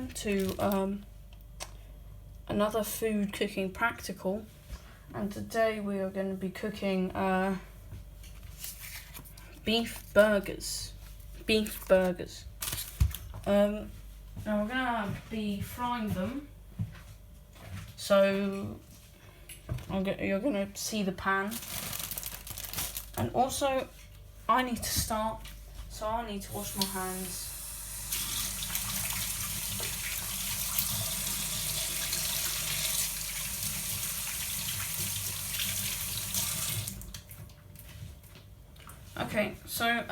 welcome to another food cooking practical, and today we are going to be cooking beef burgers. Now we're going to be frying them, so you're going to see the pan, and also I need to start, so I need to wash my hands. Okay, so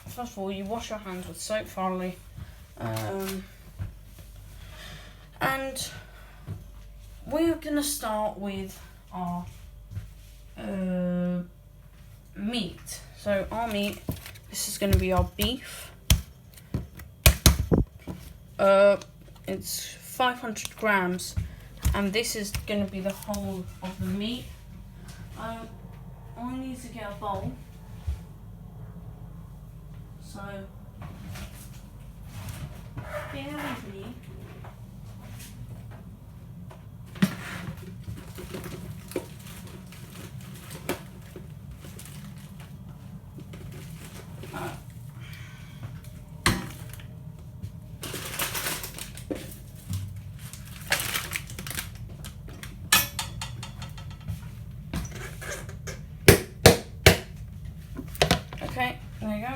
first of all, you wash your hands with soap thoroughly, and we're gonna start with our meat. So our meat, this is gonna be our beef. It's 500 grams, and this is gonna be the whole of the meat. I need to get a bowl. So, bear with me. Okay, there you go.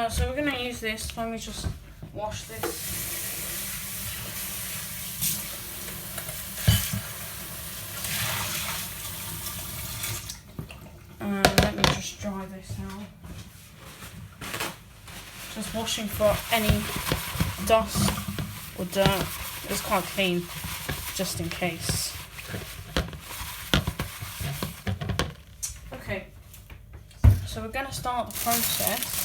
So we're going to use this. Let me just wash this. Let me just dry this now. Just washing for any dust or dirt. It's quite clean, just in case. Okay, so we're going to start the process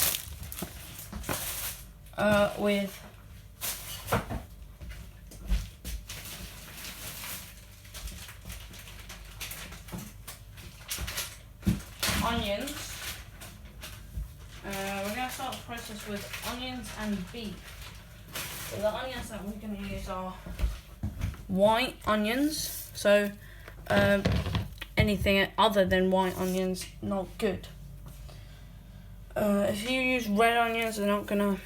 with onions. We're going to start the process with onions and beef. So the onions that we're going to use are white onions. So anything other than white onions, not good. If you use red onions, they're not going to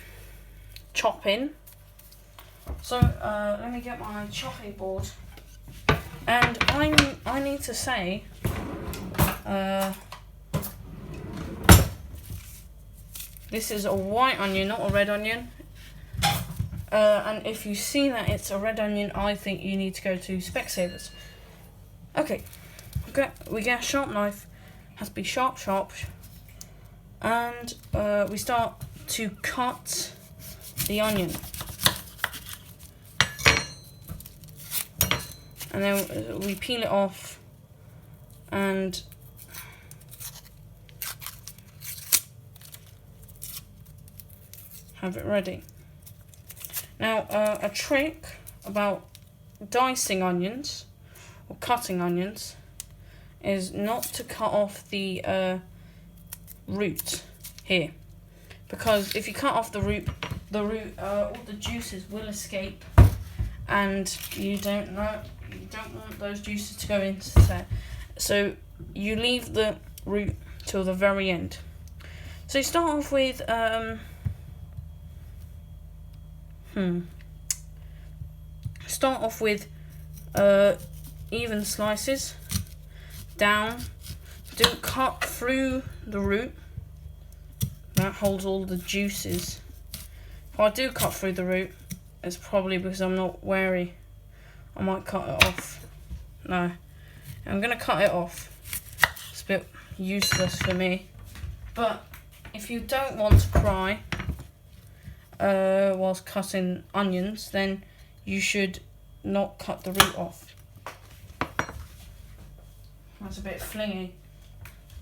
chop in. So let me get my chopping board, and I need to say this is a white onion, not a red onion, and if you see that it's a red onion, I think you need to go to Specsavers. Okay, we get a sharp knife, has to be sharp, and we start to cut the onion, and then we peel it off and have it ready. Now a trick about dicing onions or cutting onions is not to cut off the root here, because if you cut off the root, all the juices will escape, and you don't want those juices to go into there. So you leave the root till the very end. So you start off with even slices down. Don't cut through the root. That holds all the juices. If I do cut through the root, it's probably because I'm not wary. I might cut it off. No, I'm going to cut it off. It's a bit useless for me. But if you don't want to cry whilst cutting onions, then you should not cut the root off. That's a bit flingy.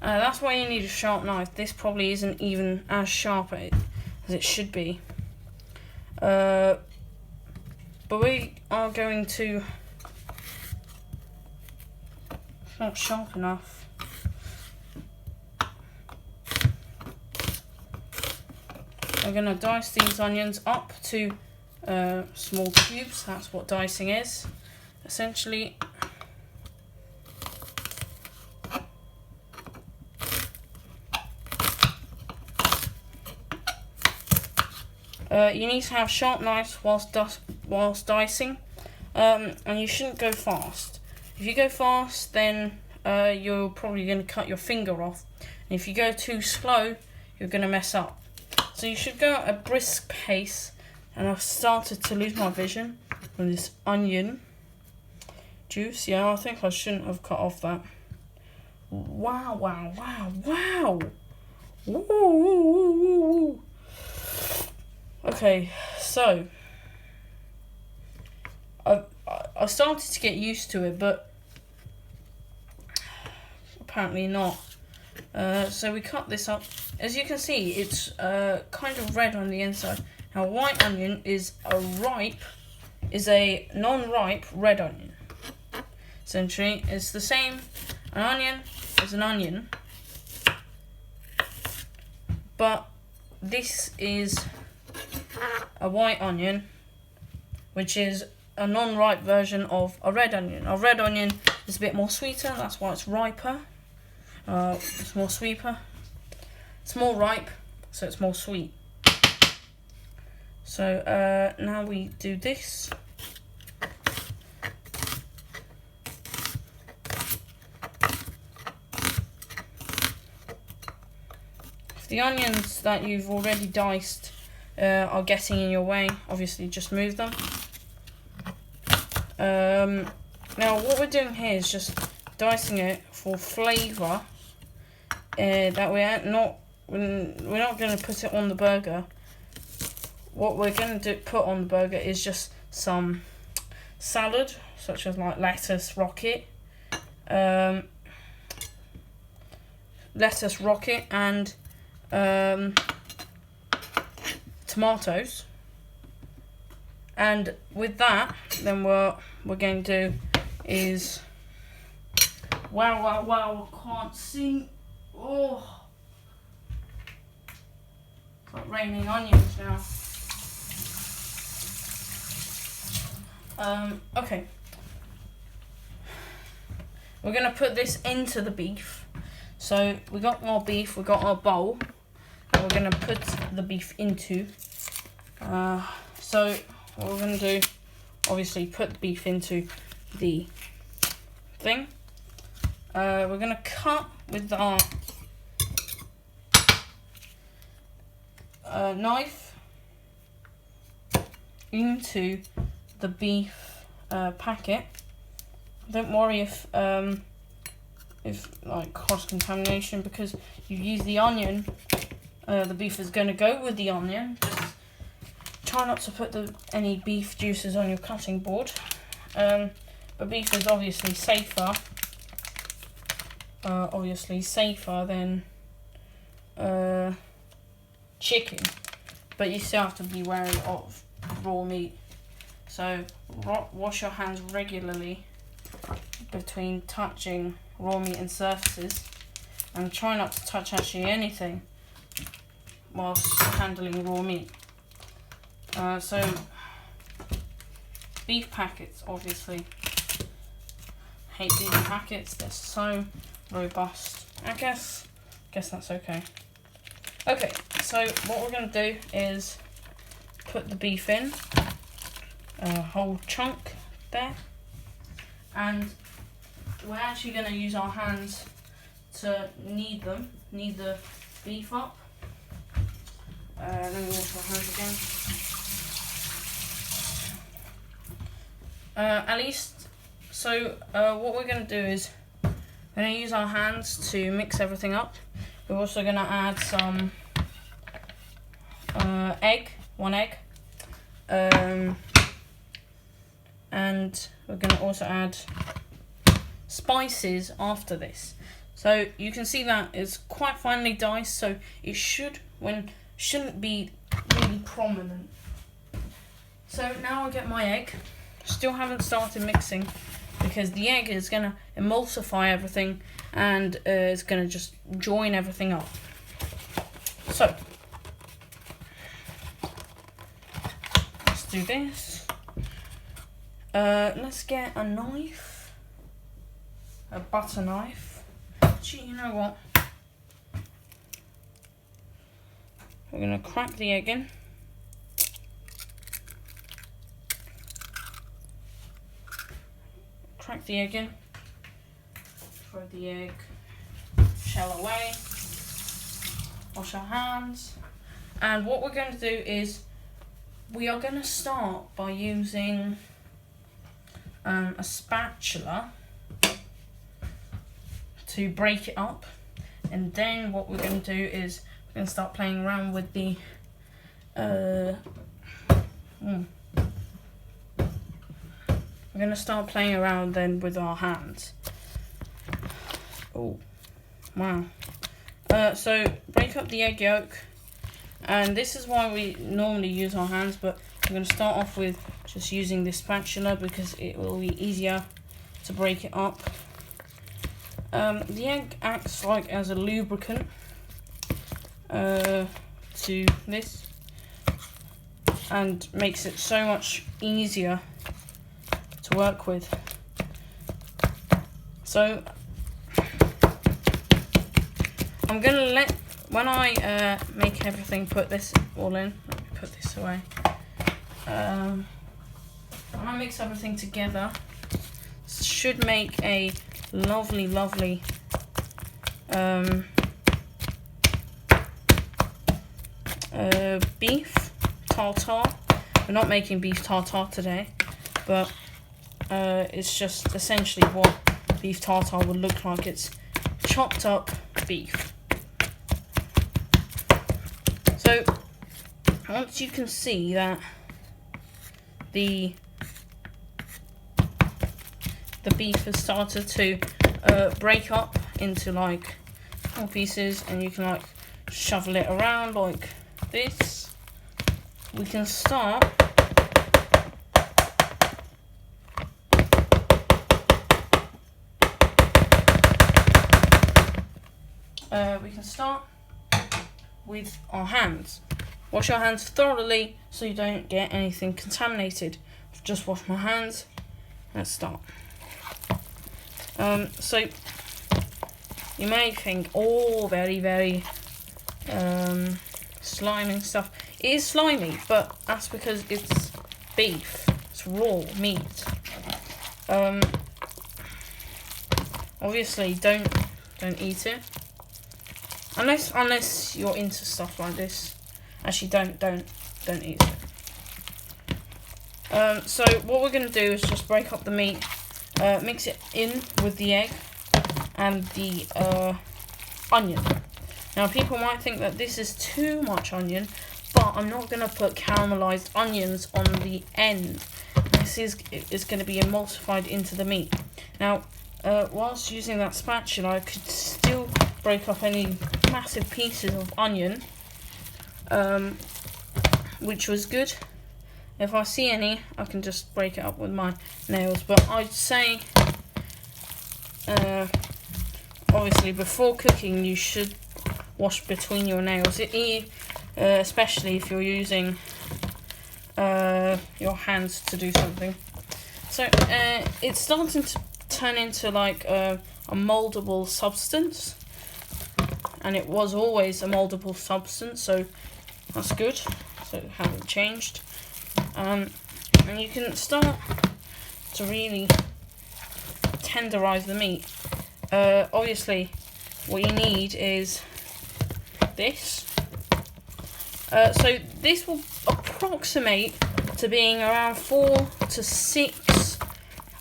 That's why you need a sharp knife. This probably isn't even as sharp as it should be. But we are going to It's not sharp enough. We're going to dice these onions up to small cubes. That's what dicing is, essentially. You need to have sharp knives whilst dicing, and you shouldn't go fast. If you go fast, then you're probably going to cut your finger off, and if you go too slow, you're going to mess up. So you should go at a brisk pace, and I've started to lose my vision from this onion juice. Yeah, I think I shouldn't have cut off that. Wow, wow, wow, wow! Woo, woo, woo, woo, woo. Okay, so I started to get used to it, but apparently not. So we cut this up. As you can see, it's kind of red on the inside. Now, white onion is a non-ripe red onion. Essentially, it's the same. An onion is an onion, but this is a white onion, which is a non-ripe version of a red onion. A red onion is a bit more sweeter, that's why it's riper. It's more sweeter. It's more ripe, so it's more sweet. So now we do this. If the onions that you've already diced are getting in your way, obviously just move them. Now what we're doing here is just dicing it for flavour. That we're not going to put it on the burger. What we're going to put on the burger is just some salad, such as like lettuce rocket, and tomatoes. And with that, then what we're going to do is, wow, I can't see. Oh, it's like raining onions now. Okay. We're going to put this into the beef. So we got our beef, we got our bowl that we're going to put the beef into. So what we're going to do, obviously put the beef into the thing. We're going to cut with our knife into the beef packet. Don't worry if like cross-contamination, because you use the onion. The beef is going to go with the onion. Just try not to put any beef juices on your cutting board. But beef is obviously safer. Than chicken, but you still have to be wary of raw meat. So wash your hands regularly between touching raw meat and surfaces, and try not to touch actually anything whilst handling raw meat. So beef packets, obviously. Hate these packets, they're so robust. I guess that's okay. Okay, so what we're going to do is put the beef in, a whole chunk there, and we're actually going to use our hands to knead the beef up. Let me wash my hands again. What we're going to do is we're going to use our hands to mix everything up. We're also going to add some one egg, and we're going to also add spices after this. So you can see that it's quite finely diced, so it shouldn't be really prominent. So now I'll get my egg. Still haven't started mixing. because the egg is going to emulsify everything and it's going to just join everything up. So, let's do this. Let's get a knife, a butter knife. Gee, you know what? We're going to crack the egg in. Crack the egg in. Throw the egg shell away. Wash our hands. And what we're going to do is we are going to start by using a spatula to break it up, and then what we're going to do is we're going to start playing around with the we're going to start playing around then with our hands. Oh, wow. So break up the egg yolk, and this is why we normally use our hands, but I'm going to start off with just using this spatula because it will be easier to break it up. The egg acts like as a lubricant to this and makes it so much easier to work with. So I'm going to let, when I make everything, put this all in, let me put this away. When I mix everything together, this should make a lovely beef tartare. We're not making beef tartare today, but it's just essentially what beef tartare would look like. It's chopped up beef. So once you can see that the beef has started to break up into like small pieces, and you can like shovel it around like this, we can start with our hands. Wash your hands thoroughly so you don't get anything contaminated. Just wash my hands. Let's start. So you may think, oh, very slimy and stuff. It is slimy, but that's because it's beef. It's raw meat. Obviously, don't eat it unless you're into stuff like this. Actually, don't eat it. So what we're going to do is just break up the meat, mix it in with the egg and the onion. Now people might think that this is too much onion, but I'm not going to put caramelized onions on the end. This is going to be emulsified into the meat. Now whilst using that spatula, I could still break up any massive pieces of onion, which was good. If I see any, I can just break it up with my nails. But I'd say, obviously, before cooking, you should wash between your nails, especially if you're using your hands to do something. So it's starting to turn into like a moldable substance, and it was always a moldable substance, so that's good. So it hasn't changed. And you can start to really tenderize the meat. Obviously, what you need is this. So this will approximate to being around 4 to 6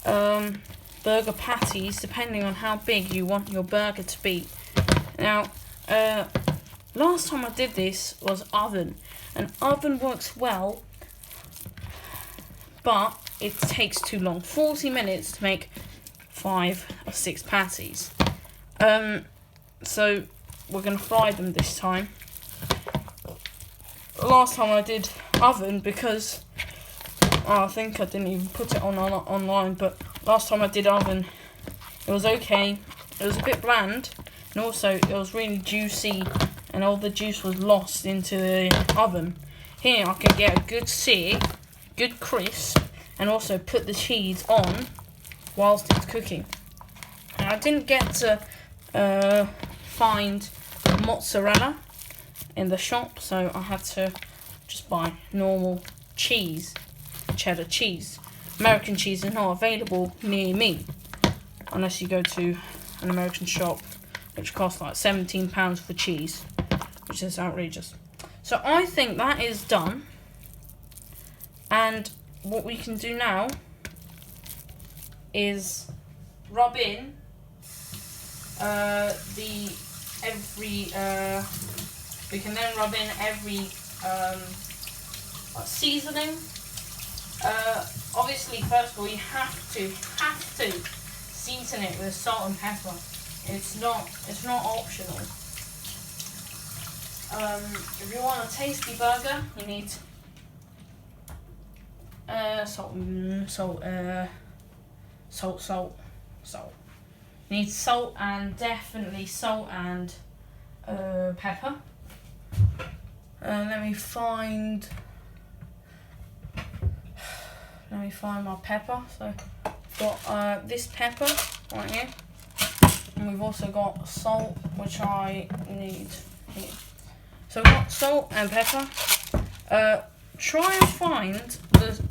burger patties, depending on how big you want your burger to be. Now, last time I did this was oven, and oven works well, but it takes too long. 40 minutes to make 5 or 6 patties. So we're going to fry them this time. Last time I did oven, because I think I didn't even put it on online, but last time I did oven, it was okay. It was a bit bland, and also it was really juicy, and all the juice was lost into the oven. Here I can get a good sear, good crisp, and also put the cheese on whilst it's cooking. And I didn't get to find mozzarella in the shop, so I had to just buy normal cheese, cheddar cheese. American cheese is not available near me unless you go to an American shop, which costs like £17 for cheese, which is outrageous. So I think that is done, and what we can do now is rub in we can then rub in every seasoning. Obviously, first of all, you have to season it with salt and pepper. It's not optional. If you want a tasty burger, you need salt. You need salt, and definitely salt and pepper. Let me find my pepper. So I've got this pepper right here, and we've also got salt, which I need here. So we've got salt and pepper. Try and find the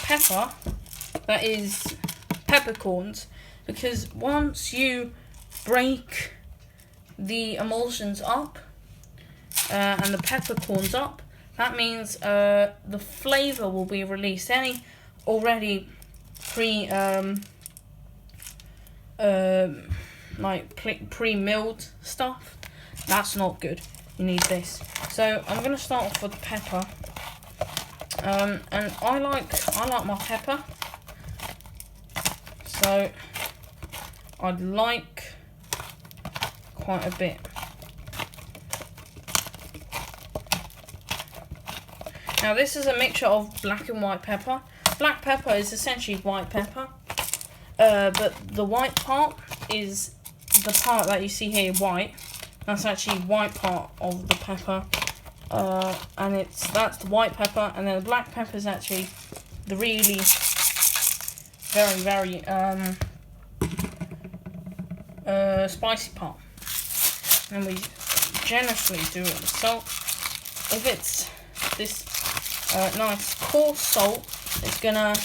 pepper that is peppercorns, because once you break the emulsions up and the peppercorns up, that means the flavour will be released. Any already pre-milled stuff, that's not good. You need this. So I'm gonna start off with the pepper, and I like my pepper. So I'd like quite a bit. Now this is a mixture of black and white pepper. Black pepper is essentially white pepper, but the white part is the part that you see here, white. That's actually white part of the pepper, and that's the white pepper, and then the black pepper is actually the really very spicy part. And we generously do it with salt. If it's this nice coarse salt, it's gonna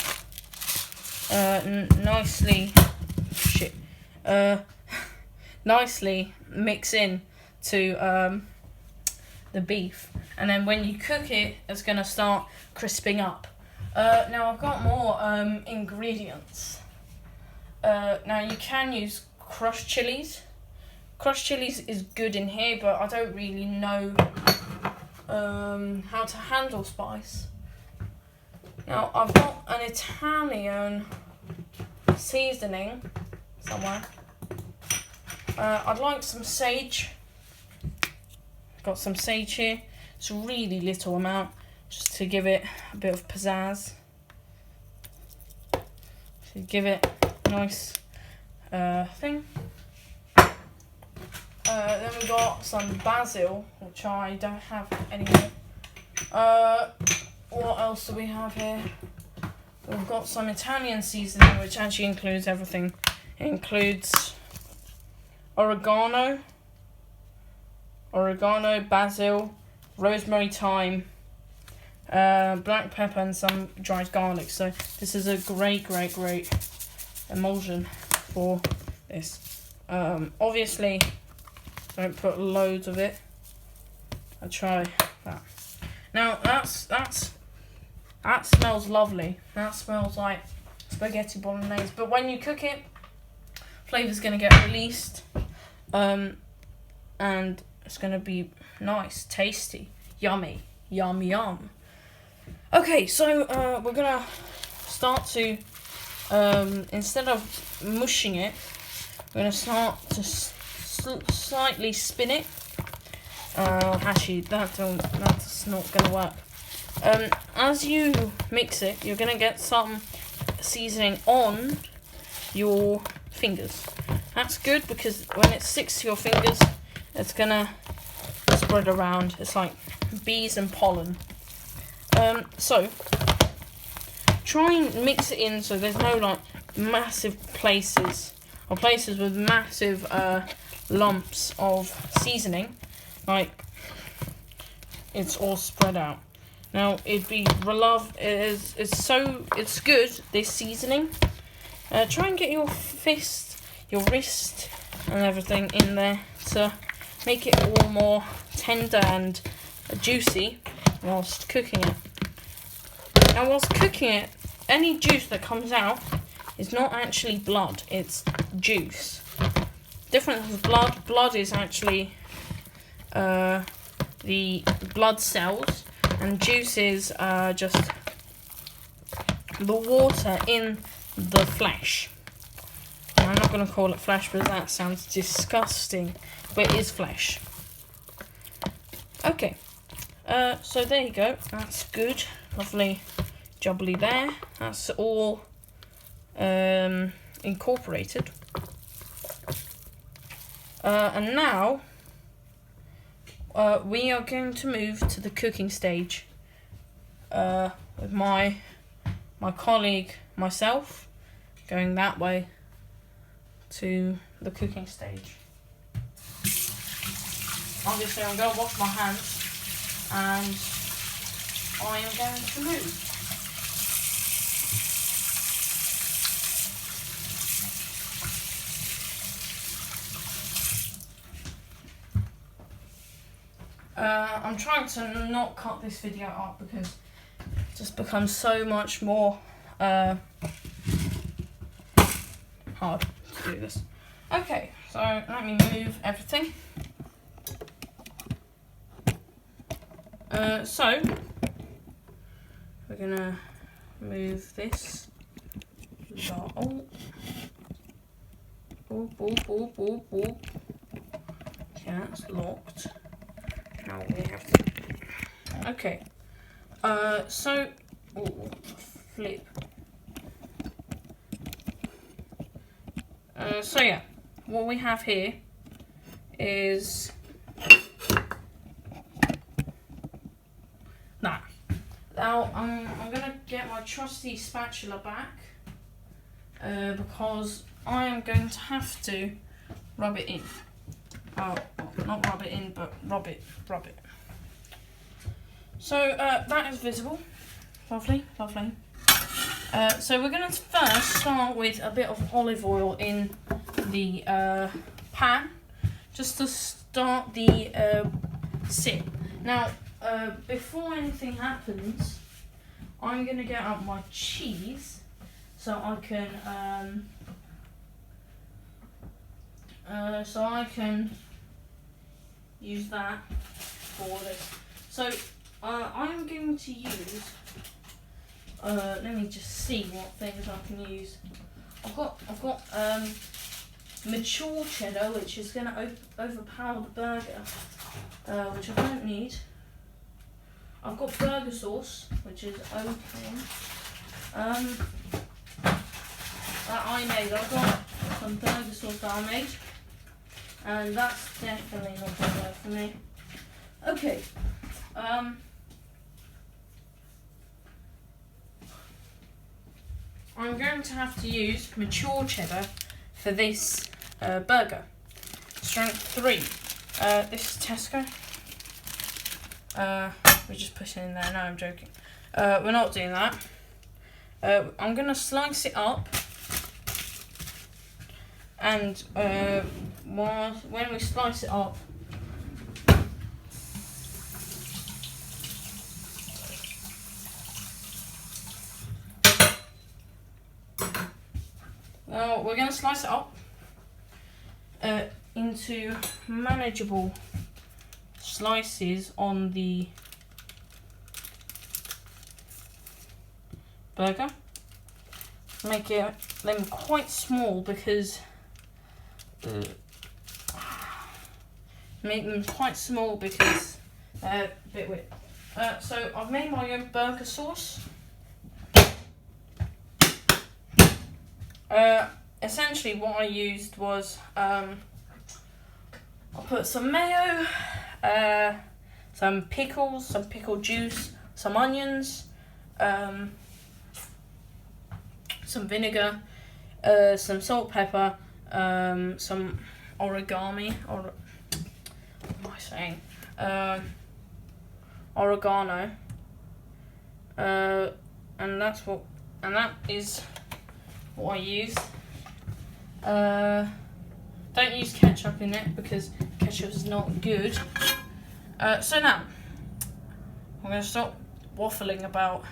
nicely mix in to the beef, and then when you cook it, it's gonna start crisping up. Now I've got more ingredients. Now you can use crushed chilies. Crushed chilies is good in here, but I don't really know how to handle spice. Now I've got an Italian seasoning somewhere. I'd like some sage. Got some sage here. It's a really little amount, just to give it a bit of pizzazz. To give it a nice thing. Then we got some basil, which I don't have anymore. What else do we have here? We've got some Italian seasoning, which actually includes everything. It includes oregano, basil, rosemary, thyme, black pepper, and some dried garlic. So this is a great emulsion for this. Obviously, don't put loads of it. I'll try that. Now that smells lovely. That smells like spaghetti bolognese. But when you cook it, flavor's gonna get released, and it's gonna be nice, tasty, yummy, yum yum. Okay, so we're gonna start to instead of mushing it, we're gonna start to slightly spin it. Actually, that's not gonna work. As you mix it, you're gonna get some seasoning on your fingers. That's good because when it sticks to your fingers, it's gonna spread around. It's like bees and pollen. So try and mix it in so there's no like massive places or places with massive lumps of seasoning, like it's all spread out. Now it's good, this seasoning. Try and get your fist, your wrist and everything in there to make it all more tender and juicy whilst cooking it. Now whilst cooking it, any juice that comes out is not actually blood, it's juice. Different with blood. Blood is actually the blood cells, and juice is just the water in the flesh. I'm not going to call it flesh because that sounds disgusting, but it is flesh. Okay, so there you go. That's good, lovely, jubbly there. That's all incorporated. And now we are going to move to the cooking stage with my colleague, myself, going that way to the cooking stage. Obviously I'm going to wash my hands and I am going to move. I'm trying to not cut this video up because it just becomes so much more hard to do this. Okay, so let me move everything. So we're gonna move this. Oh, boop. Yeah, that's locked. Now we have to. Okay. So flip. So yeah, what we have here is that. Now I'm gonna get my trusty spatula back because I am going to have to rub it in. Oh, not rub it in, but rub it. So that is visible. Lovely. So we're going to first start with a bit of olive oil in the pan, just to start the sit. Now, before anything happens, I'm going to get out my cheese so I can use that for this. So I'm going to use. Let me just see what things I can use. I've got mature cheddar, which is going to overpower the burger, which I don't need. I've got burger sauce, which is okay. That I made. I've got some burger sauce that I made, and that's definitely not going to work for me. Okay. I'm going to have to use mature cheddar for this burger. Strength 3. This is Tesco. We just put it in there. No, I'm joking. We're not doing that. I'm going to slice it up. And when we slice it up, we're going to slice it up into manageable slices on the burger. Make them quite small because they're a bit weird. So I've made my own burger sauce. Essentially what I used was, I put some mayo, some pickles, some pickle juice, some onions, some vinegar, some salt, pepper, some origami, or what am I saying? Oregano, and that is what I used. Don't use ketchup in it because ketchup is not good. So now I'm going to stop waffling about.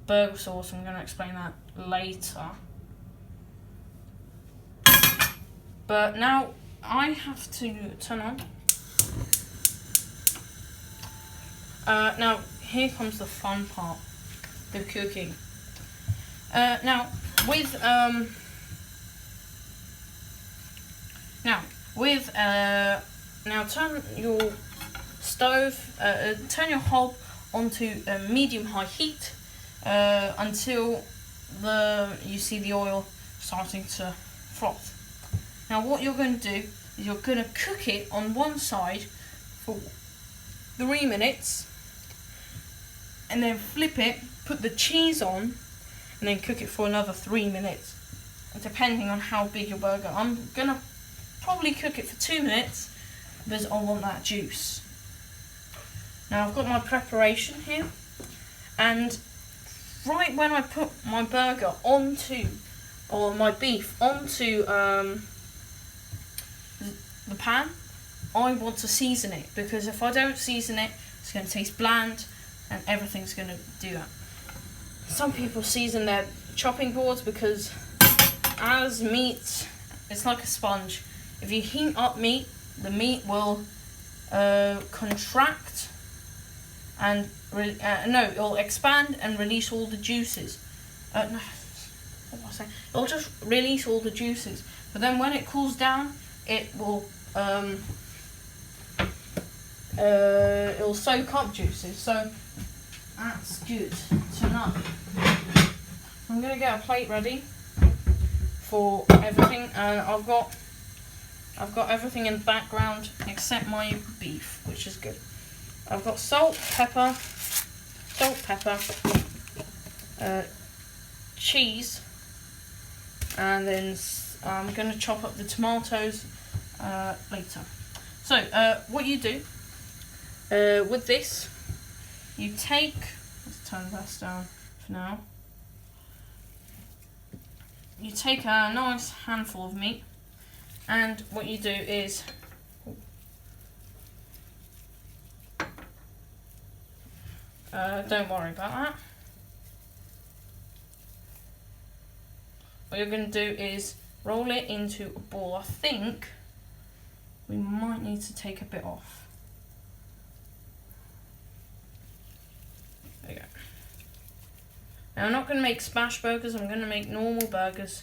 Burger sauce. I'm going to explain that later. But now I have to turn on. Now here comes the fun part, the cooking. Now turn your stove, turn your hob onto medium-high heat until you see the oil starting to froth. Now what you're going to do is you're going to cook it on one side for 3 minutes, and then flip it, put the cheese on, and then cook it for another 3 minutes, depending on how big your burger. I'm going to probably cook it for 2 minutes because I want that juice. Now I've got my preparation here, and right when I put my burger or my beef onto the pan, I want to season it, because if I don't season it, it's going to taste bland and everything's going to do that. Some people season their chopping boards because as meat, it's like a sponge. If you heat up meat, the meat will contract and it'll expand and release all the juices. What was I saying? It'll just release all the juices, but then when it cools down, it will it'll soak up juices. So that's good to know. I'm gonna get a plate ready for everything, and I've got everything in the background except my beef, which is good. I've got salt, pepper, cheese, and then I'm going to chop up the tomatoes later. So what you do with this, you take, let's turn this down for now. You take a nice handful of meat, and what you do is don't worry about that. What you're going to do is roll it into a ball. I think we might need to take a bit off. There you go. Now I'm not going to make smash burgers, I'm going to make normal burgers.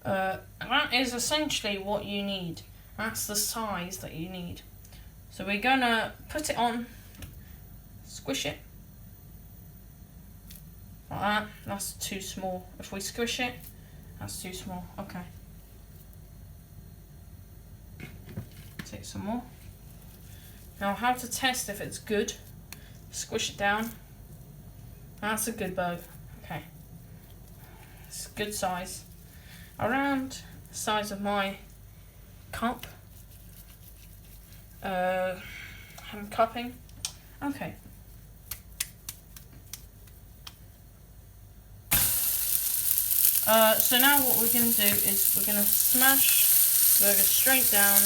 And that is essentially what you need. That's the size that you need. So we're going to put it on, squish it. Like that. That's too small. If we squish it, that's too small. Okay. Take some more. Now how to test if it's good. Squish it down. That's a good burger. Okay. It's a good size. Around the size of my cup. I'm cupping. Okay. So now what we're going to do is we're going to smash the burger straight down.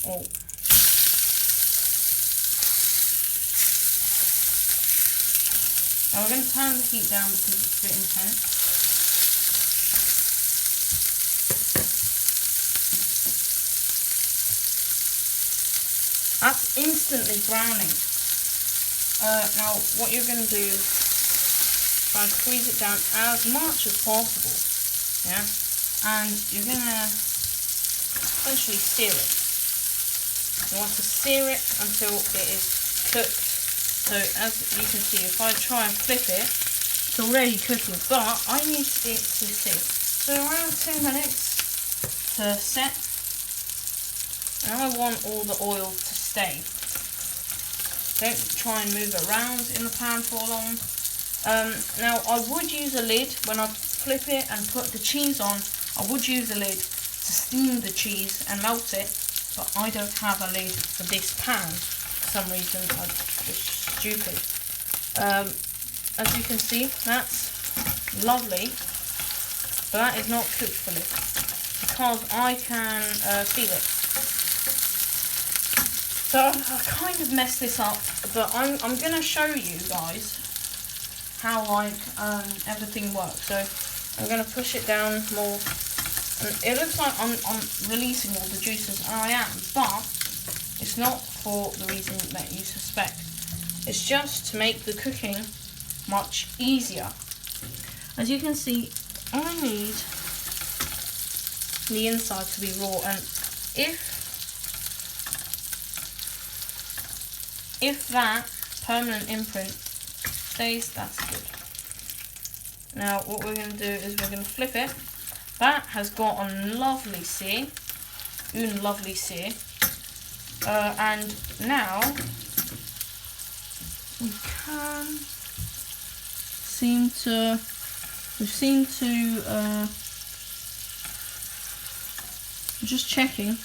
Oh. Now we're going to turn the heat down because it's a bit intense. That's instantly browning. Now what you're going to do is try and squeeze it down as much as possible, yeah, and you're going to essentially sear it. You want to sear it until it is cooked. So as you can see, if I try and flip it, it's already cooking, but I need it to sit. So around 2 minutes to set. And I want all the oil to stay. Don't try and move it around in the pan for long. Now I would use a lid when I flip it and put the cheese on. I would use a lid to steam the cheese and melt it, but I don't have a lid for this pan for some reason. It's stupid. As you can see, that's lovely, but that is not cooked fully because I can feel it. So I kind of messed this up, but I'm going to show you guys how everything works. So I'm going to push it down more. And it looks like I'm releasing all the juices, and I am, but it's not for the reason that you suspect. It's just to make the cooking much easier. As you can see, I need the inside to be raw, and if that permanent imprint stays, that's good. Now what we're going to do is we're going to flip it. That has got a lovely sear, une lovely sear, and now we seem to just checking,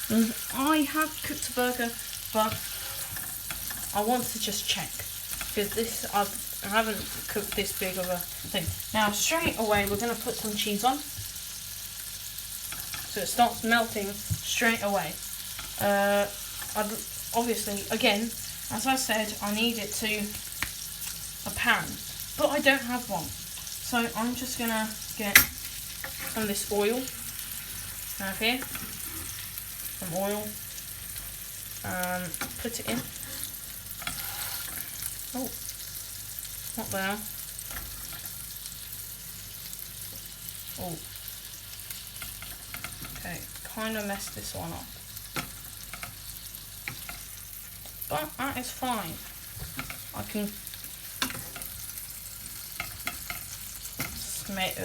because I have cooked a burger, but I want to just check, because I haven't cooked this big of a thing. Now straight away we're going to put some cheese on, so it starts melting straight away. Obviously, again, as I said, I need it to a pan, but I don't have one, so I'm just going to get some of this oil. Have here some oil, put it in. Oh, not there. Oh, okay, kind of messed this one up, but that is fine. I can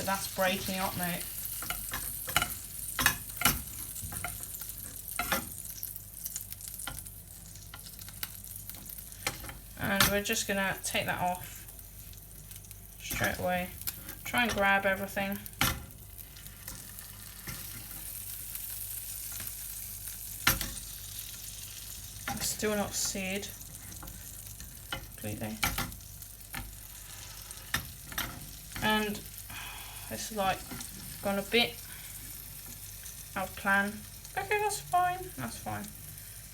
that's breaking up, mate. And we're just gonna take that off straight away. Try and grab everything. It's still not seared completely. And it's like gone a bit out of plan. Okay, that's fine. That's fine.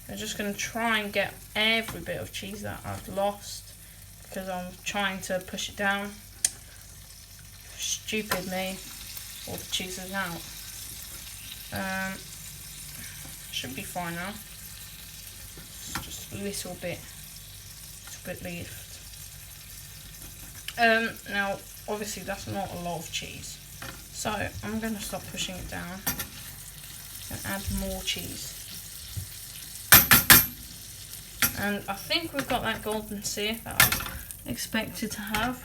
I'm just going to try and get every bit of cheese that I've lost because I'm trying to push it down. Stupid me. All the cheese is out. Should be fine now. It's just a little bit left. Now, obviously that's not a lot of cheese. So I'm going to stop pushing it down and add more cheese. And I think we've got that golden sear that I expected to have.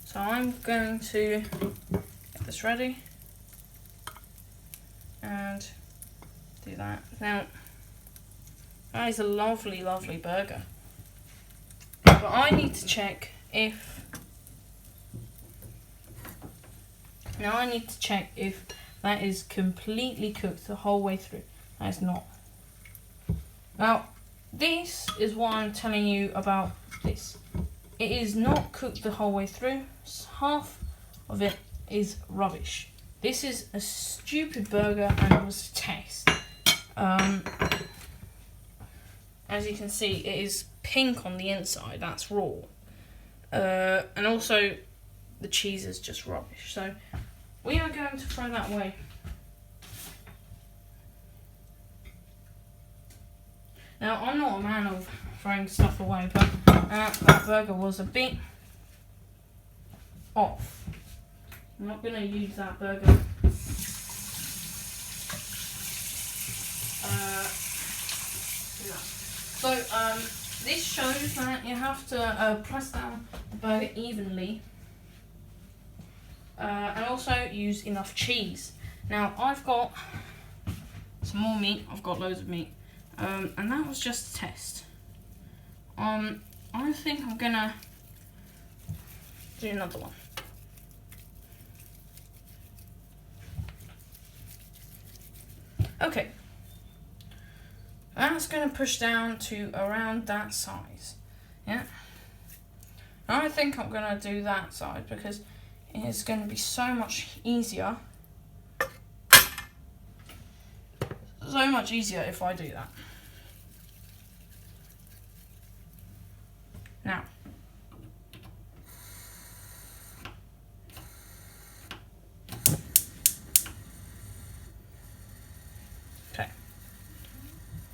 So I'm going to get this ready and do that. Now, that is a lovely, lovely burger. But I need to check if that is completely cooked the whole way through. That is not. Now, this is what I'm telling you about this. It is not cooked the whole way through. Half of it is rubbish. This is a stupid burger and it was a taste. As you can see, it is pink on the inside. That's raw. And also, the cheese is just rubbish. So, we are going to throw that away. Now, I'm not a man of throwing stuff away, but that burger was a bit off. I'm not going to use that burger. So, this shows that you have to press down the burger evenly, and also use enough cheese. Now I've got some more meat. I've got loads of meat, and that was just a test. I think I'm gonna do another one. Okay, that's going to push down to around that size. Yeah, I think I'm going to do that size because it's going to be so much easier. So much easier if I do that. Now, okay,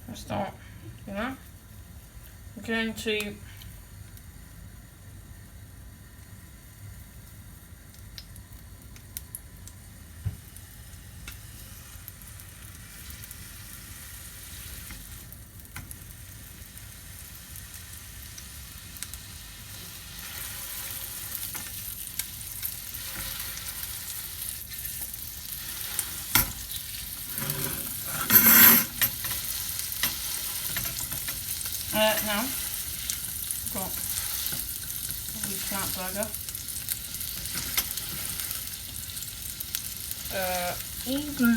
let's start. You know, I'm going to now I've got a wee flat burger. Even,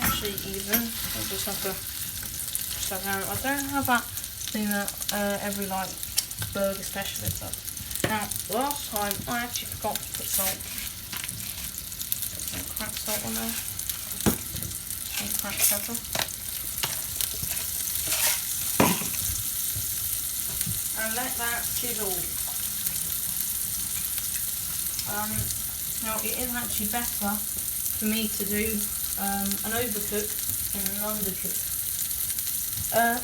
actually even, I'll just have to stuff out. I don't have that thing that every like burger specialist does. Now, last time I actually forgot to put salt. Put some cracked salt on there. Some cracked pepper. And let that sizzle. Now it is actually better for me to do an overcook than an undercook.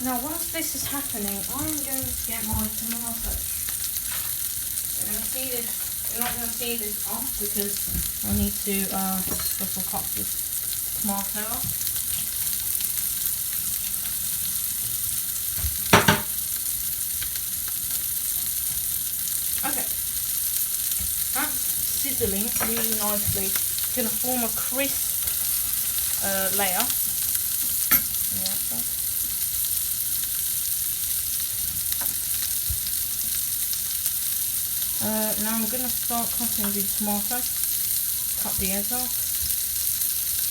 Now whilst this is happening, I'm going to get my tomato. You're going to see this. You're not going to see this off because I need to first of all cut this tomato up. Okay, that's sizzling really nicely. It's going to form a crisp layer. Now I'm going to start cutting the tomato. Cut the edge off.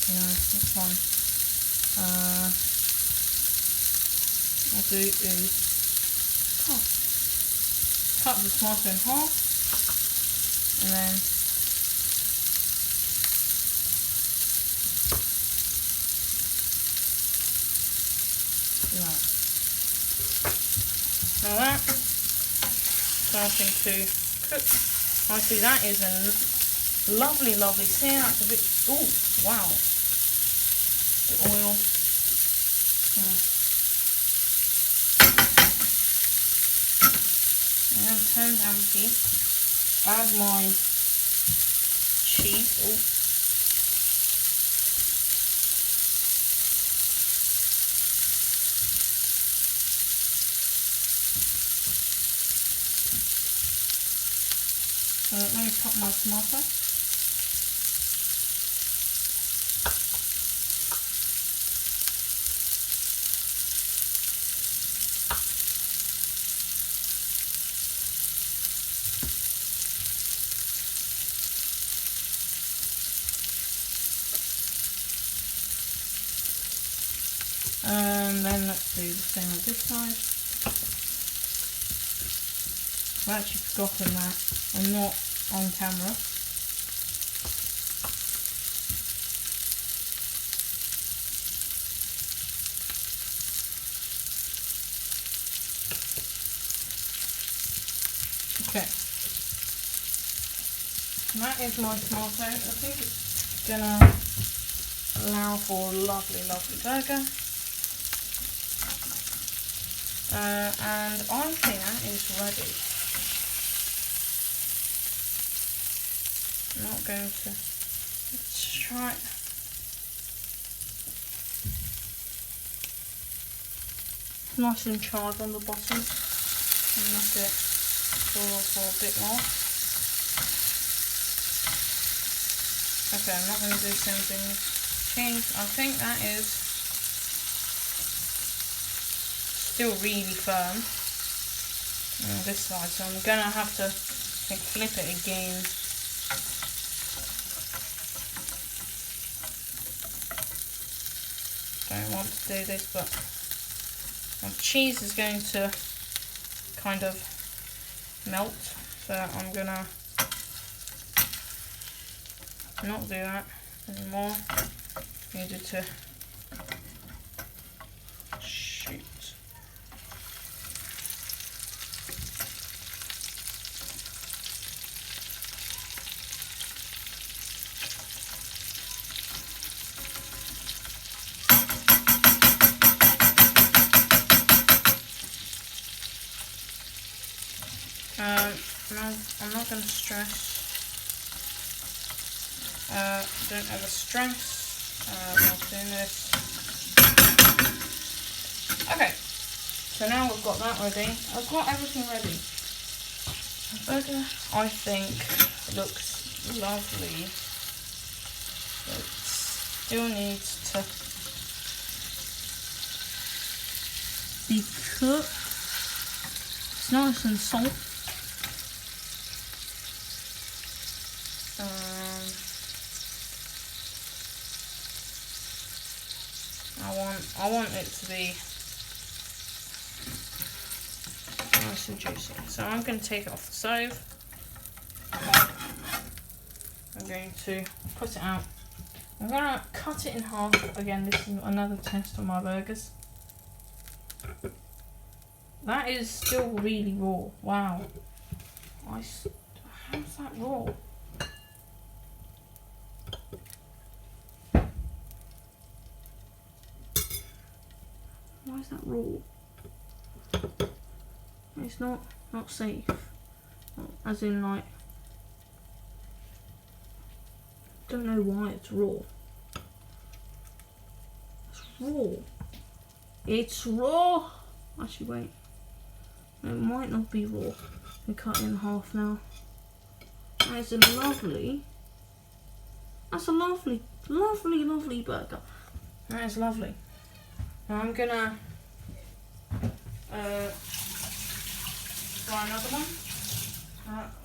You know, it's fine. What I'll do is cut the tomato in half, and then do that. Now that's starting to cook. I see that is a lovely sear. That's a bit, oh wow, the oil. And then turn down the heat, add my cheese. Oh. Let me cut my tomato. And then let's do the same on this side. I've actually forgotten that I'm not on camera. Okay. And that is my tomato. I think it's gonna allow for a lovely burger. And I think that is ready. I'm not going to, let's try it. nice and charred on the bottom, and let it cool for a bit more. Okay, I'm not going to do the same thing with cheese. I think that is still really firm on this side, so I'm going to have to flip it again. Don't want to do this, but the cheese is going to kind of melt, so I'm going to not do that anymore. Needed to shoot. No, I'm not going to stress. Don't ever stress while doing this. Okay, so now we've got that ready. I've got everything ready. The burger, I think, looks lovely. It still needs to be cooked. It's nice and soft. I want it to be nice and juicy. So I'm going to take it off the stove. I'm going to put it out. I'm going to cut it in half. Again, this is another test on my burgers. That is still really raw. Wow. How's that raw? Why is that raw? It's not safe. As in, like, don't know why it's raw. It's raw. It's raw. Actually, wait. It might not be raw. We cut it in half now. That's a lovely. That's a lovely, lovely, lovely burger. That is lovely. Now I'm gonna try another one.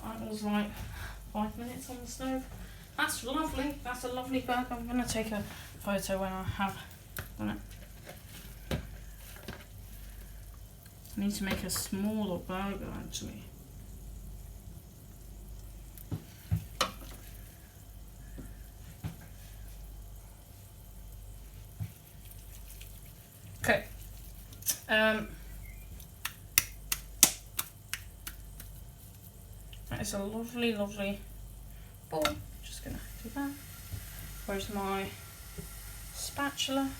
That was like 5 minutes on the stove. That's lovely. That's a lovely burger. I'm gonna take a photo when I have done it. I need to make a smaller burger actually. Okay. That is a lovely, lovely ball. Just gonna do that. Where's my spatula?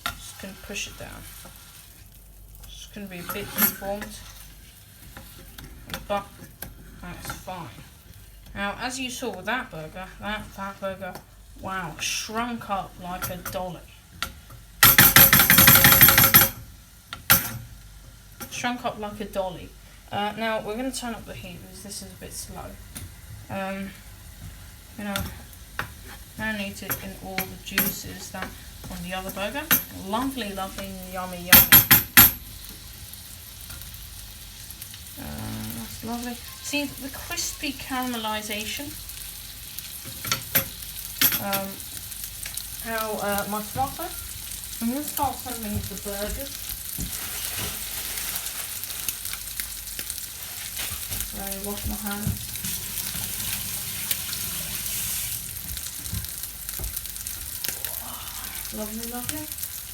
Just gonna push it down. It's gonna be a bit deformed, but that's fine. Now, as you saw with that burger, that burger, wow, shrunk up like a dolly. Shrunk up like a dolly. Now we're going to turn up the heat because this is a bit slow. You know, marinate it in all the juices that on the other burger. Lovely, lovely, yummy, yummy. That's lovely. See the crispy caramelization. Now my tomato. I'm going to start sending the burgers. So wash my hands. Lovely, lovely,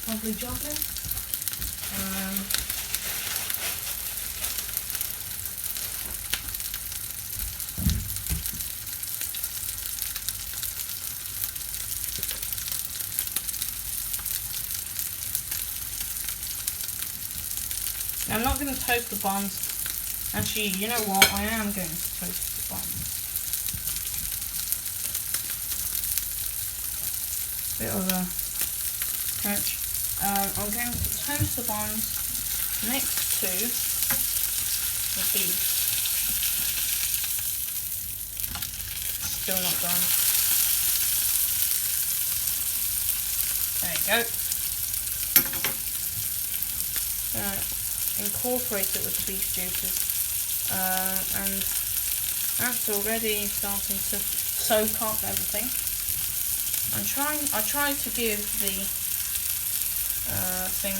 lovely jubbly. Now I'm not going to toast the buns. Actually, you know what? I am going to toast the buns. Bit of a stretch. I'm going to toast the buns next to the beef. Still not done. There you go. Incorporate it with the beef juices, and that's already starting to soak up everything. I try to give the thing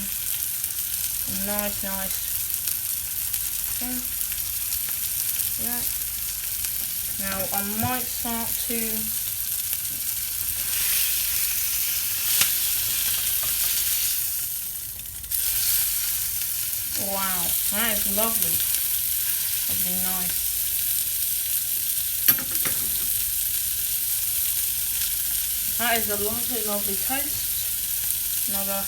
a nice thing. Yeah. Now I might start to wow, that is lovely. Lovely, nice. That is a lovely toast. Another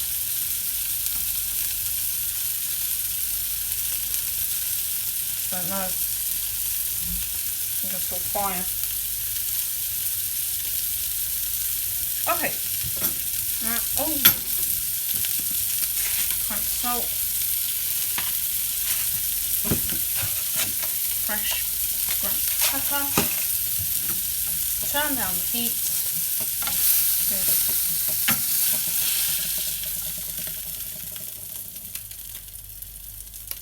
don't know. I think I saw fire. Okay. Oh, cracked salt. Fresh ground pepper. Turn down the heat.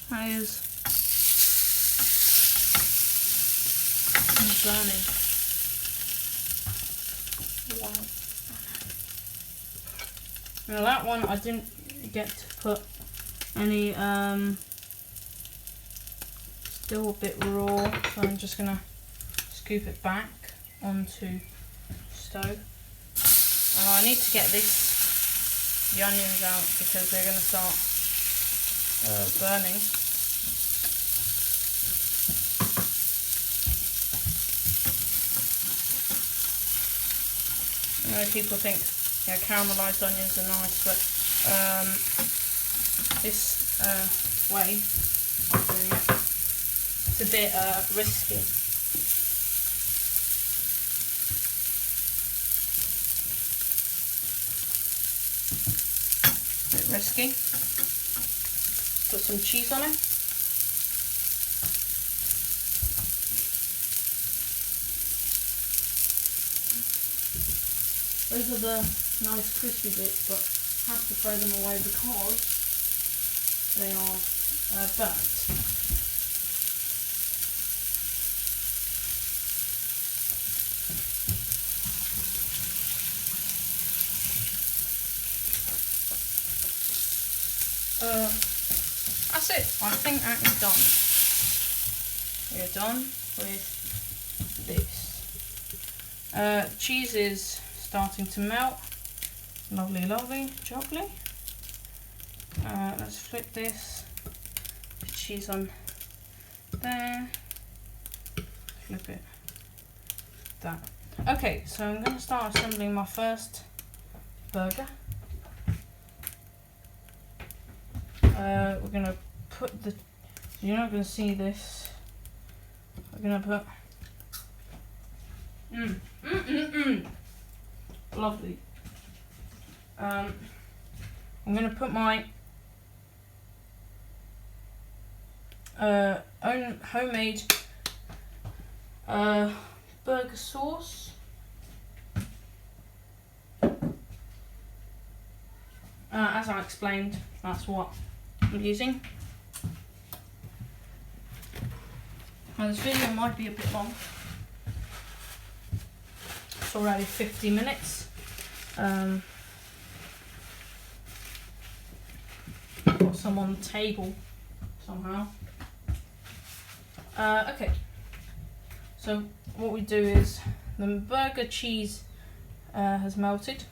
That is burning. Wow. Now that one I didn't get to put any, still a bit raw, so I'm just gonna scoop it back onto stove. I need to get the onions out because they're gonna start burning. I know people think, you know, caramelised onions are nice, but this way of doing it, it's a bit risky. A bit risky. Put some cheese on it. Those are the nice crispy bits, but have to throw them away because they are burnt. That's it. I think that is done. We're done with this. Cheese is starting to melt. Lovely, jubbly. Let's flip this. Put cheese on there. Flip it. That. Okay, so I'm going to start assembling my first burger. We're going to put the, you're not going to see this, we're going to put, lovely. I'm going to put my own homemade burger sauce. As I explained, that's what I'm using. Now this video might be a bit long. It's already 50 minutes. Got some on the table somehow. Okay, so what we do is the burger cheese has melted.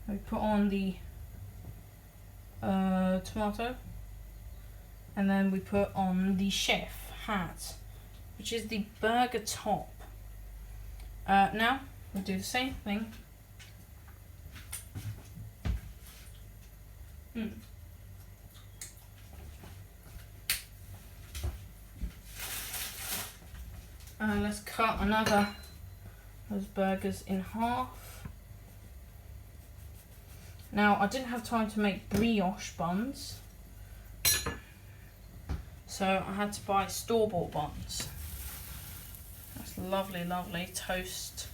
We put on the tomato, and then we put on the chef hat, which is the burger top. Now we'll do the same thing. Let's cut another those burgers in half. Now I didn't have time to make brioche buns, So I had to buy store-bought buns. That's lovely, lovely toast.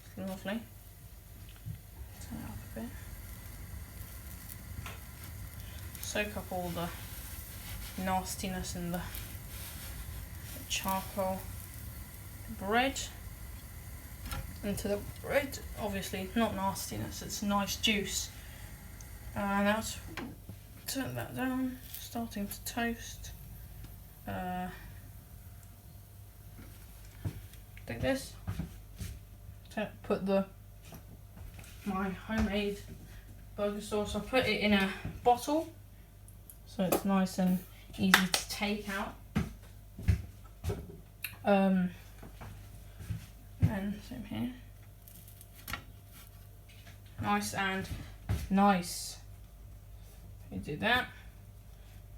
It's lovely. Turn it up a bit. Soak up all the nastiness in the charcoal bread into the bread. Obviously not nastiness, it's nice juice. And now turn that down, starting to toast. Take this, put my homemade burger sauce. I put it in a bottle so it's nice and easy to take out. And same here. Nice and nice. You do that.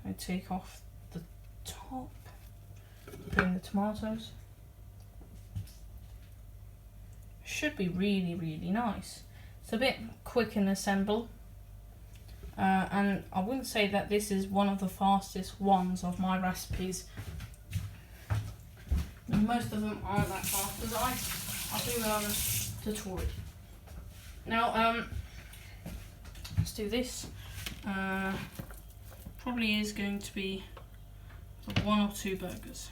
I take off the top, put in the tomatoes. Should be really, really nice. It's a bit quick in assemble. And I wouldn't say that this is one of the fastest ones of my recipes. Most of them aren't that fast, because I do them on a tutorial. Now, let's do this. Probably is going to be 1 or 2 burgers.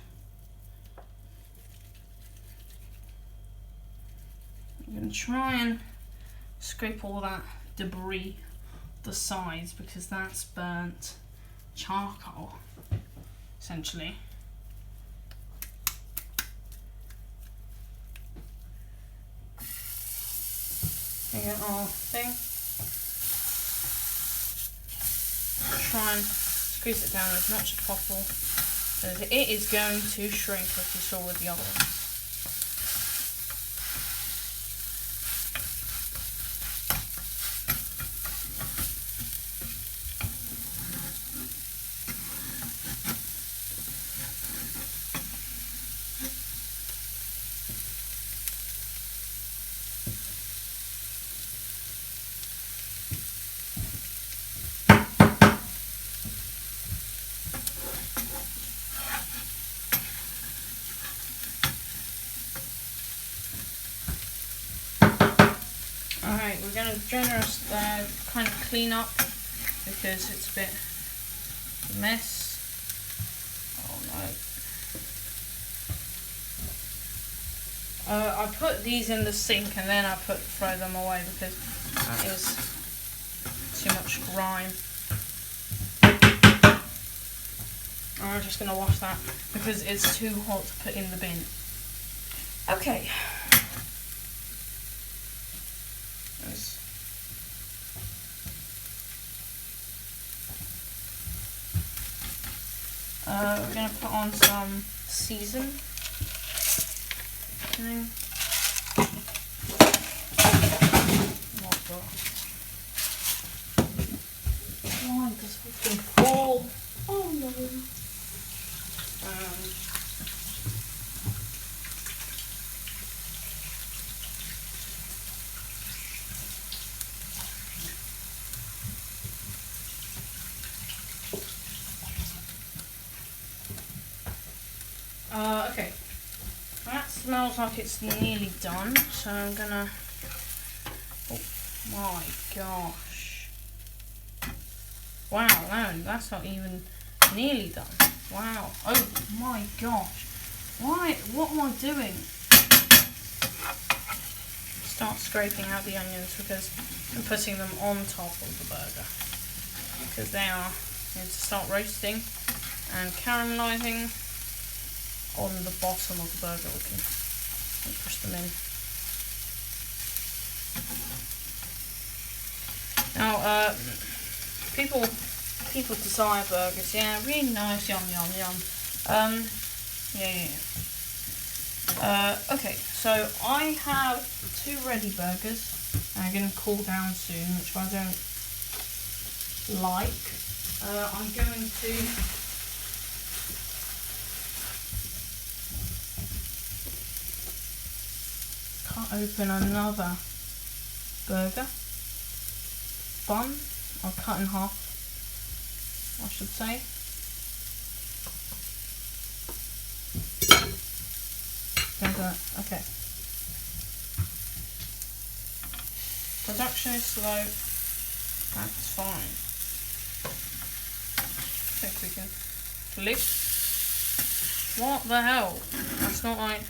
I'm going to try and scrape all that debris the sides, because that's burnt charcoal essentially. You get our thing. Try and squeeze it down as much as possible, because it is going to shrink, as you saw with the other ones. Alright, we're going to kind of clean up, because it's a bit of a mess. Oh no. I put these in the sink and then I throw them away, because that is too much grime. I'm just going to wash that, because it's too hot to put in the bin. Okay. We're going to put on some season. Oh god. Why does everything fall? Oh no. Okay, that smells like it's nearly done, so I'm gonna, oh my gosh, wow, no, that's not even nearly done, wow, oh my gosh, what am I doing? Start scraping out the onions, because I'm putting them on top of the burger, because they are going to start roasting and caramelizing on the bottom of the burger. We can push them in. Now, people desire burgers. Yeah, really nice. Yum yum yum. Yeah. Okay, so I have 2 ready burgers. I'm going to cool down soon, which I don't like. I'm going to cut open another burger bun. or cut in half, I should say. Okay. Production is slow. That's fine. I think we can flip. What the hell? That's not like.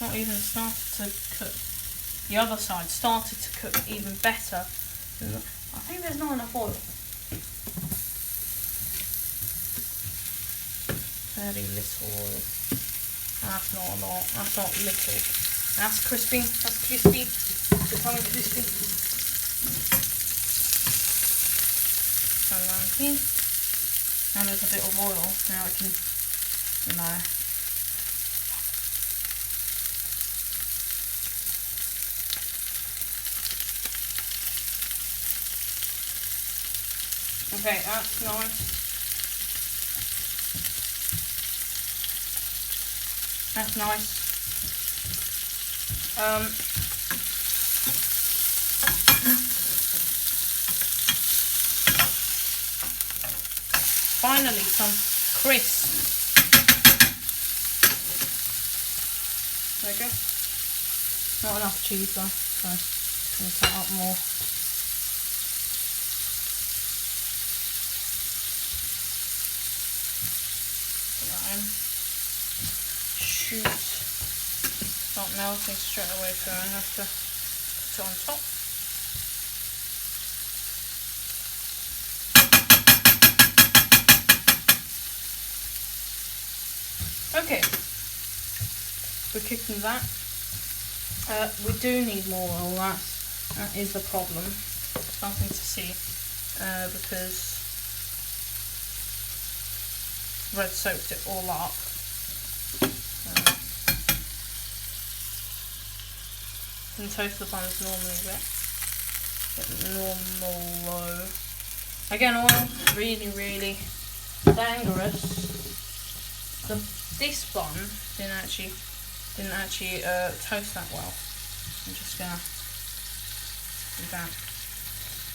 Not even started to cook. The other side started to cook even better. I think there's not enough oil. Very little oil. That's not a lot. That's not little. That's crispy. That's crispy. Becoming crispy. So now there's a bit of oil. Now it can, you know. Okay, that's nice. That's nice. Finally, some crisp. There we go. Not enough cheese though, so I'm going to cut up more. Shoot, start melting straight away, so I have to put it on top. Okay, we're cooking that. We do need more oil, that is the problem. Something to see, because Red soaked it all up. And toast the buns normally get normal low. Again, oil really dangerous. This bun didn't actually toast that well. I'm just gonna do that.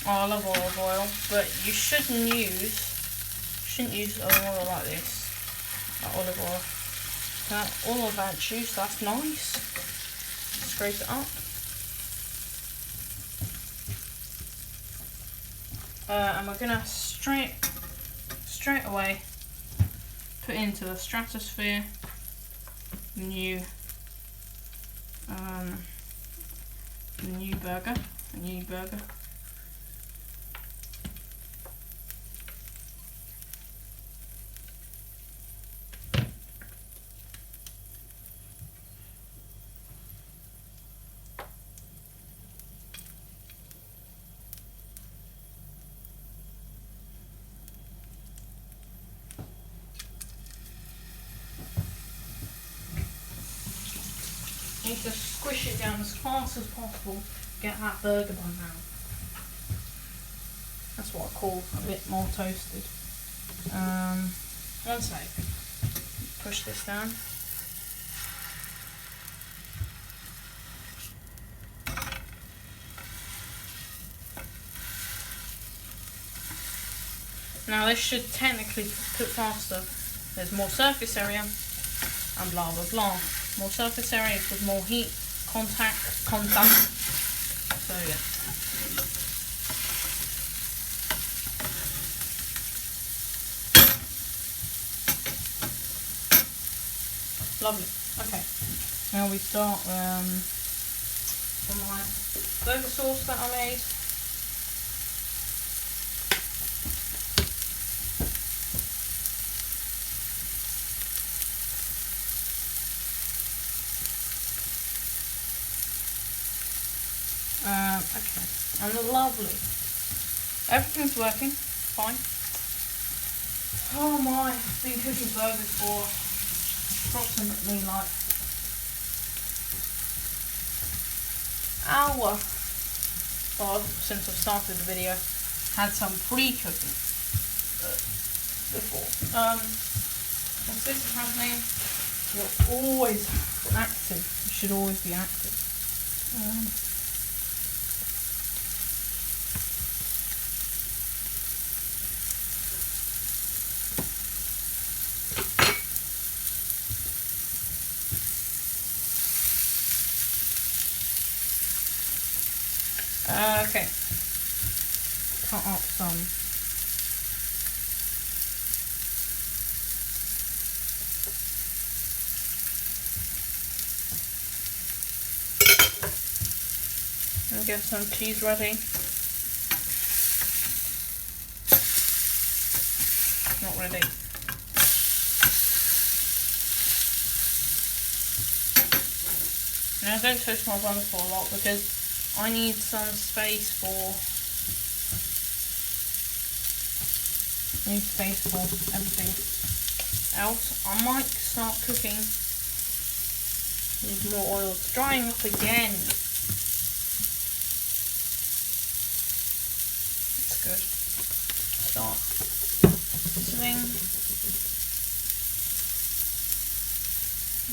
Oh, I love olive oil, but you shouldn't use oil like this, like olive oil. All of that juice, that's nice. Scrape it up. And we're gonna straight away put into the stratosphere new burger. Need to squish it down as fast as possible to get that burger bun out. That's what I call a bit more toasted. One sec. Push this down. Now this should technically cook faster. There's more surface area and blah blah blah. More surface area equals more heat, contact. So yeah. Lovely. Okay. Now we start from my burger sauce that I made. Okay, and lovely. Everything's working fine. Oh my, I've been cooking burgers for approximately like hour. Well, since I've started the video, had some pre-cooking before. Once this is happening, you're always active. You should always be active. Okay. Cut up some. And get some cheese ready. Not ready. Now don't touch my butter for a lot because I need some space for everything else. I might start cooking with more oil. It's drying up again. That's good. Start sizzling.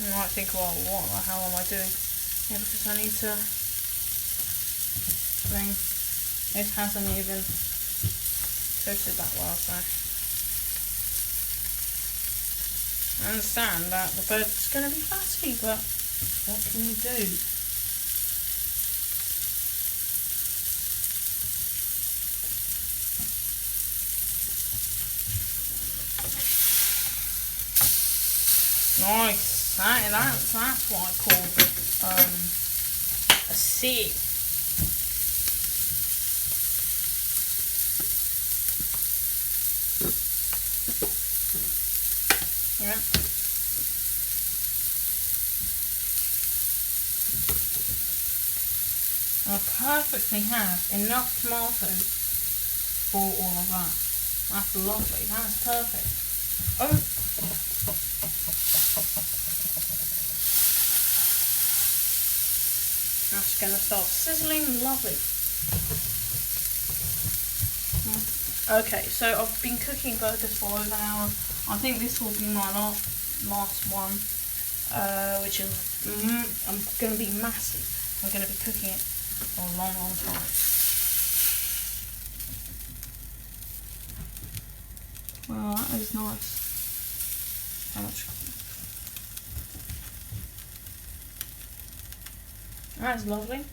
You might think, well, what the hell am I doing? Yeah, because I need to bring. This hasn't even toasted that well, so I understand that the bird's going to be fatty, but what can you do? Nice. That's what I call a sieve. Yeah. I perfectly have enough tomatoes for all of that. That's lovely. That's perfect. Oh. That's going to start sizzling. Lovely. Okay, so I've been cooking burgers for over an hour. I think this will be my last one, which is I'm going to be massive. I'm going to be cooking it for a long time. Well, that is nice. How much? That's lovely.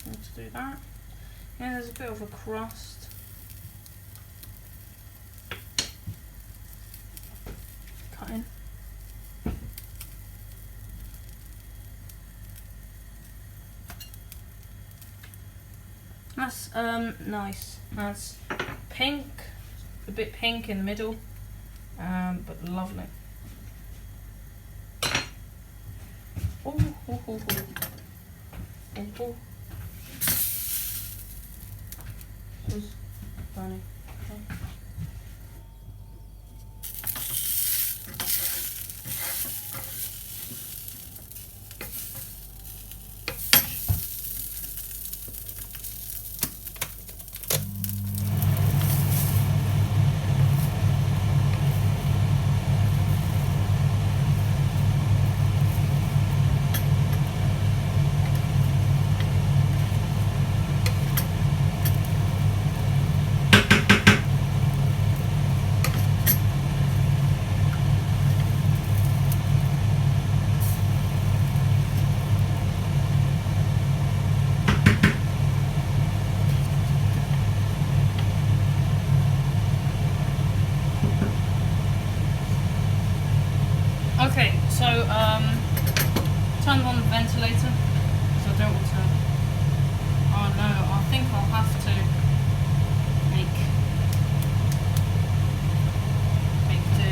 Let's do that. Yeah, there's a bit of a crust. Cut in. That's nice. That's pink, a bit pink in the middle, but lovely. Oh, oh, oh, oh. Oh, oh. This is funny. Okay. Okay, so turn on the ventilator because I don't want to. Oh no, I think I'll have to make do.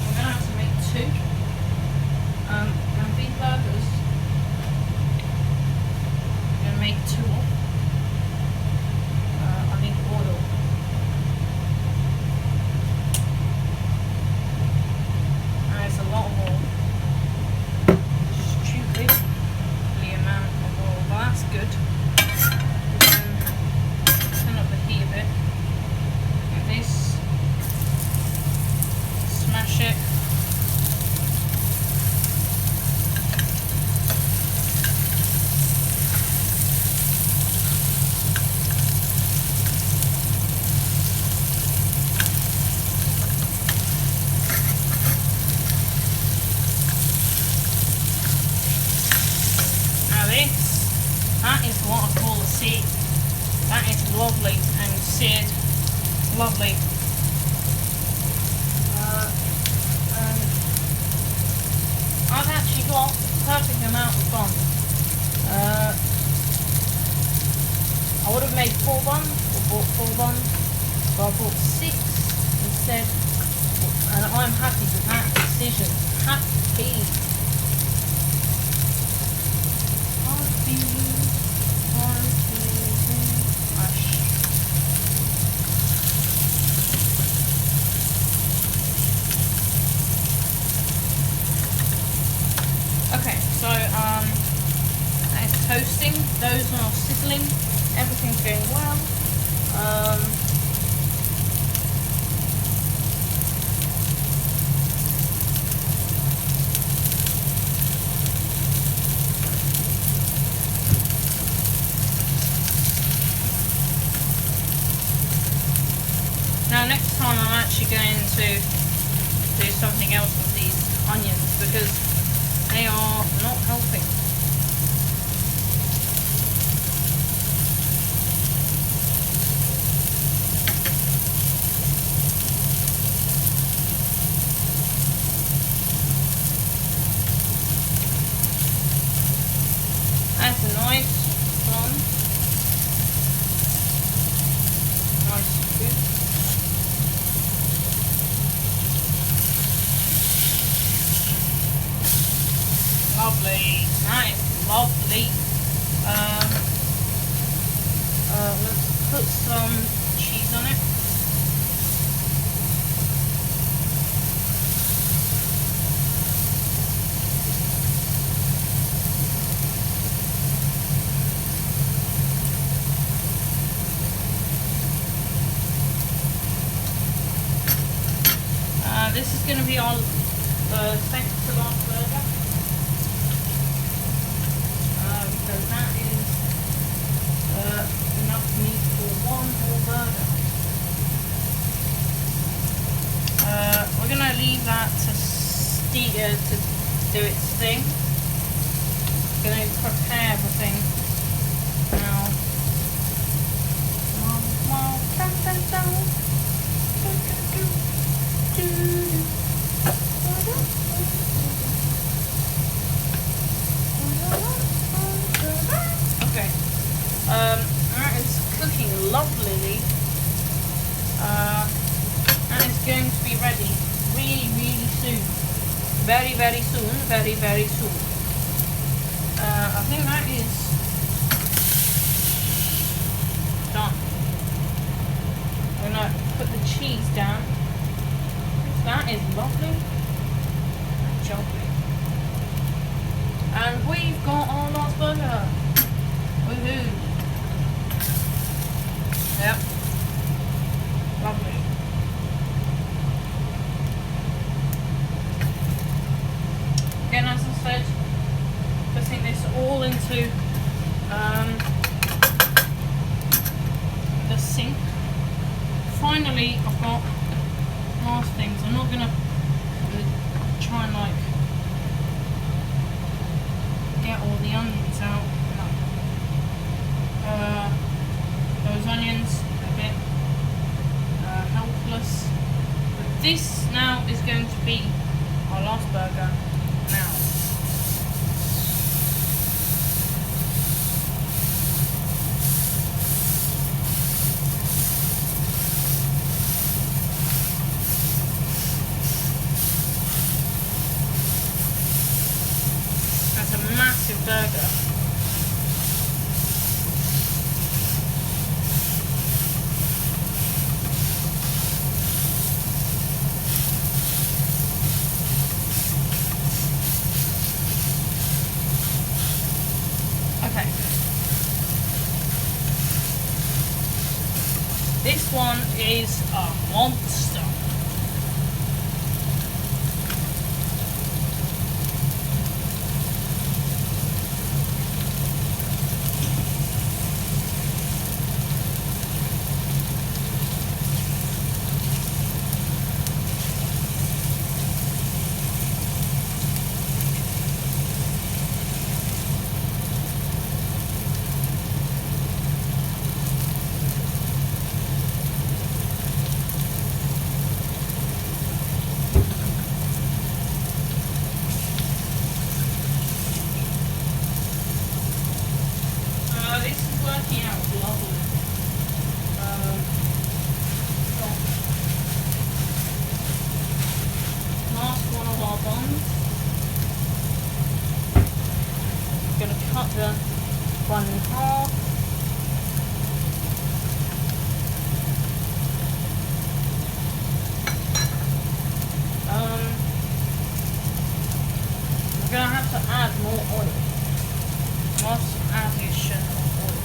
I'm gonna have to make two. And these burgers, I'm gonna make two of. I need oil. There's a lot of oil. Stupid, the amount of oil, but that's good. seared. Lovely. And I've actually got the perfect amount of buns. I would have made 4 buns, or bought 4 buns, but I bought 6 instead, and I'm happy with that decision. Happy. Okay, so that is toasting. Those are sizzling. Everything's going well. Now next time I'm actually going to do something else with these onions because they are not helping. That's a nice one. Nice scoop. Lovely. That is lovely. Let's put some cheese on it. This is going to be our second to last burger. Because that is enough meat for one whole burger. We're going to leave that to do its thing. Going to prepare everything now. Okay, that is cooking lovely. And it's going to be ready really soon. Very soon, very soon. I think that is done. I'm gonna put the cheese down. That is lovely. Lovely. And we've got our last burger. Woohoo! Yep. Lovely. Again, as I said, putting this all into the sink. Finally, I've got last things. I'm not gonna try and like get all the onions out. No. Those onions are a bit helpless. But this now is going to be our last burger now. That's a massive burger. Okay. This one is a monster. the bun in half. We're going to have to add more oil. Must addition of oil.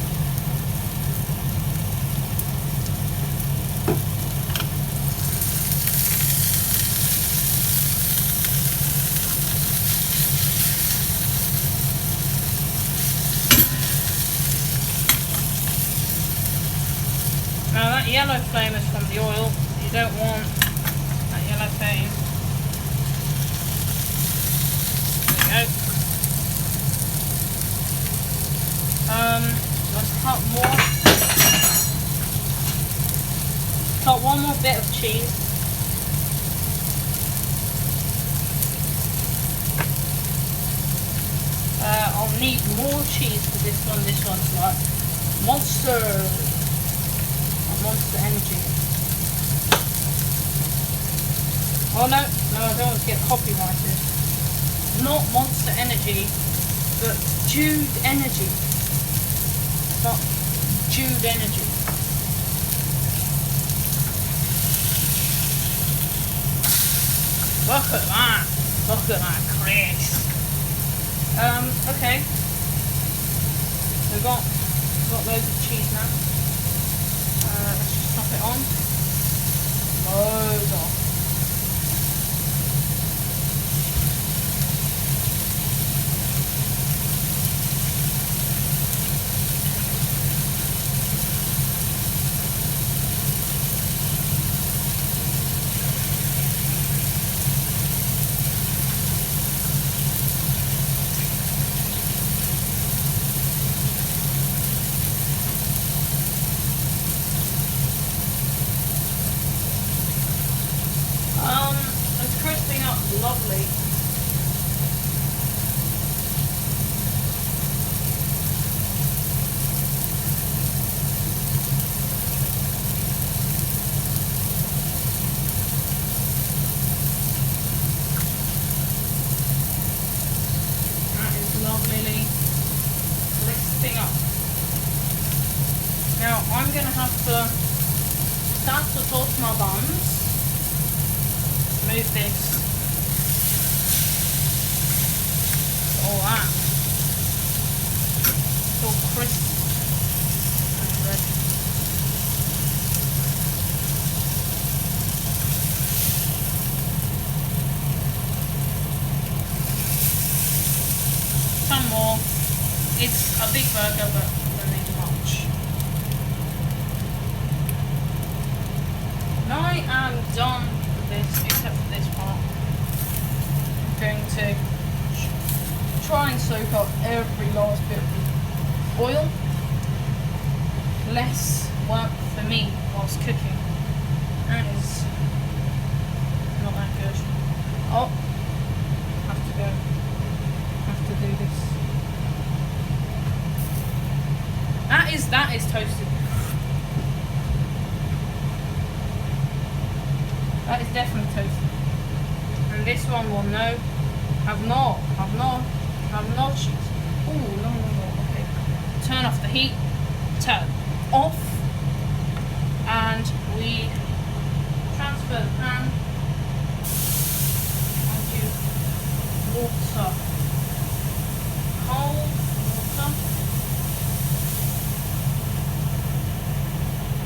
Now that yellow flame is from the oil. You don't want that yellow flame. There we go. Let's cut more. Cut one more bit of cheese. I'll need more cheese for this one. This one's like Monster Energy. Oh no, I don't want to get copyrighted. Not Monster Energy, but Jude Energy. Not Jude Energy. Look at that. Look at that, Chris. Okay. We've got loads of cheese now. Let's just pop it on. Loads off. Lovely. That is lovely crisping up. Now I'm going to have to start to toast my buns. Move this. All that. It's all crisp and red. Some more. It's a big burger, but we don't need much. Now I am done with this, except for this part. I'm going to try and soak up every last bit of oil. Less work for me whilst cooking. That is not that good. Oh, have to do this. That is toasted. That is definitely toasted. And this one will no. Have not. Oh, no. Okay. Turn off the heat. Turn off. And we transfer the pan onto water. Cold water.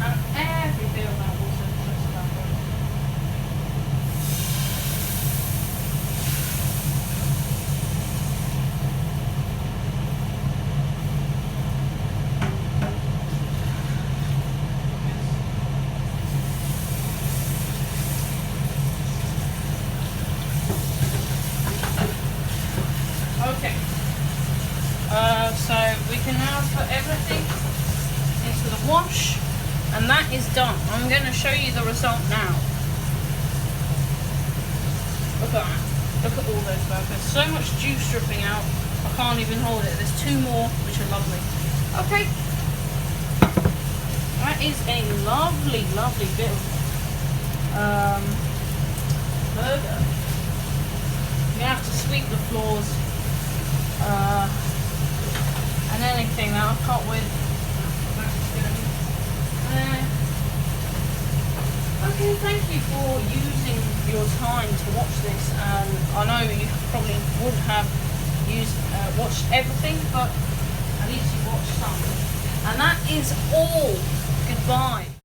And every bit of that water goes to that water. Okay, so we can now put everything into the wash, and that is done. I'm going to show you the result now. Look at that. Look at all those burgers. So much juice dripping out, I can't even hold it. There's two more, which are lovely. Okay, that is a lovely bit of burger. You're going to have to sweep the floors anything that I've cut with. Okay, thank you for using your time to watch this. I know you probably would have watched everything, but at least you watched some. And that is all. Goodbye.